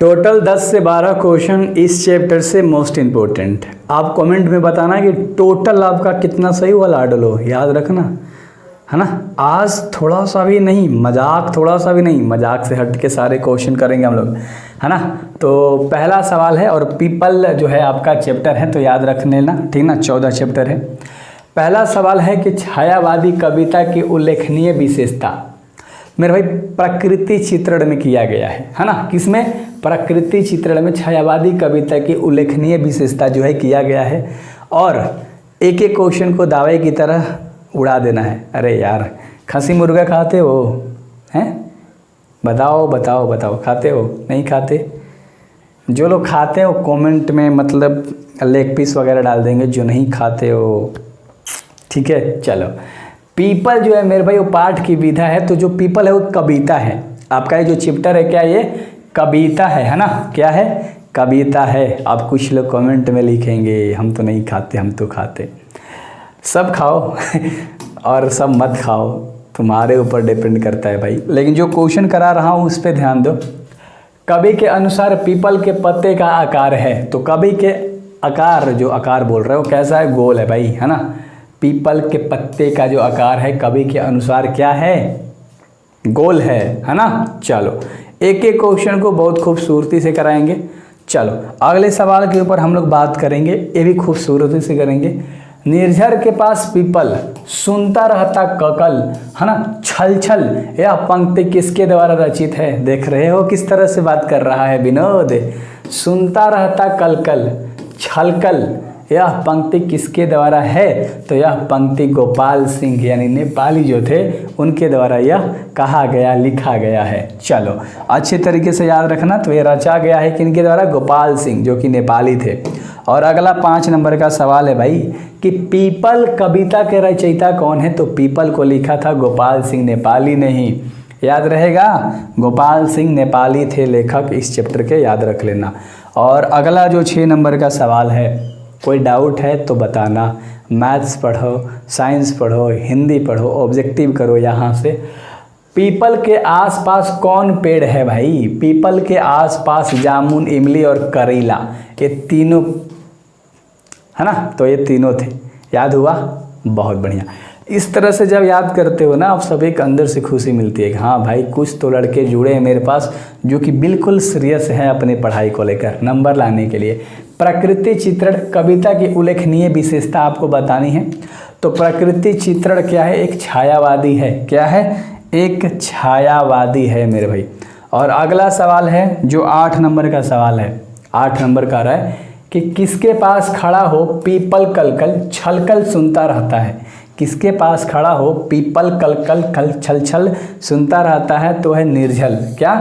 Total 10 से 12 question इस chapter से मोस्ट इम्पोर्टेंट। आप कमेंट में बताना कि टोटल आपका कितना सही हुआ लाडलो, याद रखना है ना। आज थोड़ा सा भी नहीं मजाक, थोड़ा सा भी नहीं मजाक से हट के सारे क्वेश्चन करेंगे हम लोग, है ना। तो पहला सवाल है, और पीपल जो है आपका चैप्टर है तो याद रख लेना, ठीक ना। 14 चैप्टर है। पहला सवाल है कि छायावादी कविता की उल्लेखनीय विशेषता मेरे भाई प्रकृति चित्रण में किया गया है ना। किसमें? प्रकृति चित्रण में छायावादी कविता की उल्लेखनीय विशेषता जो है किया गया है। और एक एक क्वेश्चन को दावे की तरह उड़ा देना है। अरे यार, खसी मुर्गा खाते हो हैं? बताओ बताओ बताओ, खाते हो नहीं खाते? जो लोग खाते हो कमेंट में मतलब लेग पीस वगैरह डाल देंगे, जो नहीं खाते हो ठीक है। चलो, पीपल जो है मेरे भाई वो पाठ की विधा है। तो जो पीपल है वो कविता है। आपका ये जो चैप्टर है क्या, ये कविता है ना। क्या है? कविता है। आप कुछ लोग कमेंट में लिखेंगे हम तो नहीं खाते, हम तो खाते। सब खाओ और सब मत खाओ, तुम्हारे ऊपर डिपेंड करता है भाई। लेकिन जो क्वेश्चन करा रहा हूँ उस पर ध्यान दो। कवि के अनुसार पीपल के पत्ते का आकार है, तो कवि के आकार, जो आकार बोल रहे हो कैसा है? गोल है भाई, है ना। पीपल के पत्ते का जो आकार है कवि के अनुसार क्या है? गोल है ना। चलो, एक एक क्वेश्चन को बहुत खूबसूरती से कराएंगे। चलो अगले सवाल के ऊपर हम लोग बात करेंगे, ये भी खूबसूरती से करेंगे। निर्झर के पास पीपल सुनता रहता ककल, है ना। छल छल यह पंक्ति किसके द्वारा रचित है? देख रहे हो किस तरह से बात कर रहा है विनोद। सुनता रहता कलकल छलकल, यह पंक्ति किसके द्वारा है? तो यह पंक्ति गोपाल सिंह यानी नेपाली जो थे उनके द्वारा यह कहा गया, लिखा गया है। चलो अच्छे तरीके से याद रखना। तो ये रचा गया है किनके द्वारा? गोपाल सिंह, जो कि नेपाली थे। और अगला 5 नंबर का सवाल है भाई कि पीपल कविता के रचयिता कौन है? तो पीपल को लिखा था गोपाल सिंह, नेपाली नहीं। याद रहेगा, गोपाल सिंह नेपाली थे लेखक इस चैप्टर के, याद रख लेना। और अगला जो 6 नंबर का सवाल है, कोई डाउट है तो बताना। मैथ्स पढ़ो, साइंस पढ़ो, हिंदी पढ़ो, ऑब्जेक्टिव करो यहाँ से। पीपल के आसपास कौन पेड़ है भाई? पीपल के आसपास जामुन, इमली और करेला, ये तीनों है ना। तो ये तीनों थे, याद हुआ? बहुत बढ़िया। इस तरह से जब याद करते हो ना आप, सब एक अंदर से खुशी मिलती है कि हाँ भाई कुछ तो लड़के जुड़े हैं मेरे पास जो कि बिल्कुल सीरियस हैं अपने पढ़ाई को लेकर, नंबर लाने के लिए। प्रकृति चित्रण कविता की उल्लेखनीय विशेषता आपको बतानी है। तो प्रकृति चित्रण क्या है? एक छायावादी है। क्या है? एक छायावादी है मेरे भाई। और अगला सवाल है जो 8 नंबर का सवाल है, 8 नंबर का रहा है कि किसके पास खड़ा हो पीपल कलकल छलकल सुनता रहता है? किसके पास खड़ा हो पीपल कलकल कल छल छल सुनता रहता है? तो है निर्झल। क्या?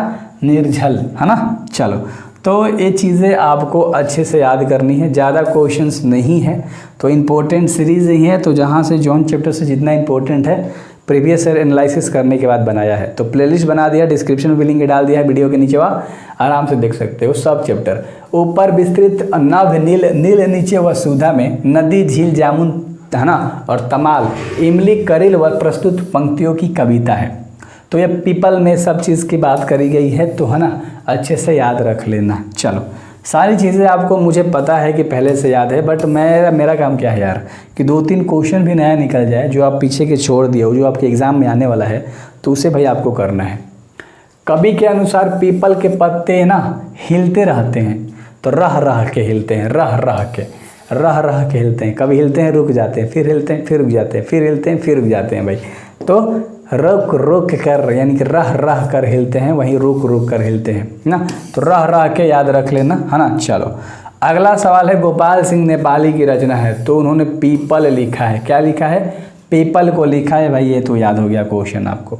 निर्झल, है ना। चलो, तो ये चीज़ें आपको अच्छे से याद करनी है। ज़्यादा क्वेश्चंस नहीं है, तो इम्पोर्टेंट सीरीज़ ही है। तो जहाँ से जॉन चैप्टर से जितना इम्पोर्टेंट है प्रीवियस ईयर एनालिसिस करने के बाद बनाया है। तो प्लेलिस्ट बना दिया, डिस्क्रिप्शन में लिंक डाल दिया है वीडियो के नीचे, वहाँ आराम से देख सकते हो सब चैप्टर। ऊपर विस्तृत नभ नील, नील नीचे वसुधा में नदी झील जामुन, है ना, और तमाल इमली करेल व प्रस्तुत पंक्तियों की कविता है। तो ये पीपल में सब चीज़ की बात करी गई है, तो है ना, अच्छे से याद रख लेना। चलो, सारी चीज़ें आपको मुझे पता है कि पहले से याद है, बट मेरा काम क्या है यार कि 2-3 क्वेश्चन भी नया निकल जाए जो आप पीछे के छोड़ दिए हो, जो आपके एग्ज़ाम में आने वाला है, तो उसे भाई आपको करना है। कवि के अनुसार पीपल के पत्ते ना हिलते रहते हैं, तो रह रह के हिलते हैं, रह रह के हिलते हैं। कभी हिलते हैं रुक जाते हैं, फिर हिलते हैं फिर रुक जाते हैं, फिर हिलते हैं फिर रुक जाते हैं भाई। तो रुक कर यानी कि रह रह कर हिलते हैं, वहीं रुक रुक कर हिलते हैं ना। तो रह रह के याद रख लेना, है ना। चलो अगला सवाल है, गोपाल सिंह नेपाली की रचना है, तो उन्होंने पीपल लिखा है। क्या लिखा है? पीपल को लिखा है भाई। ये तो याद हो गया क्वेश्चन आपको।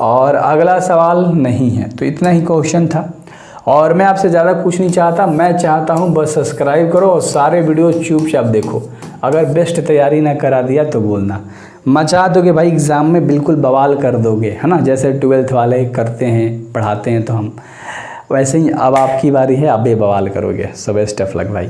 और अगला सवाल नहीं है, तो इतना ही क्वेश्चन था। और मैं आपसे ज़्यादा कुछ नहीं चाहता, मैं चाहता हूँ बस सब्सक्राइब करो और सारे वीडियो चुपचाप देखो। अगर बेस्ट तैयारी ना करा दिया तो बोलना, मचा दोगे भाई एग्ज़ाम में, बिल्कुल बवाल कर दोगे, है ना। जैसे 12th वाले करते हैं, पढ़ाते हैं तो हम, वैसे ही अब आपकी बारी है, अब ये बवाल करोगे। सो बेस्ट ऑफ लक भाई।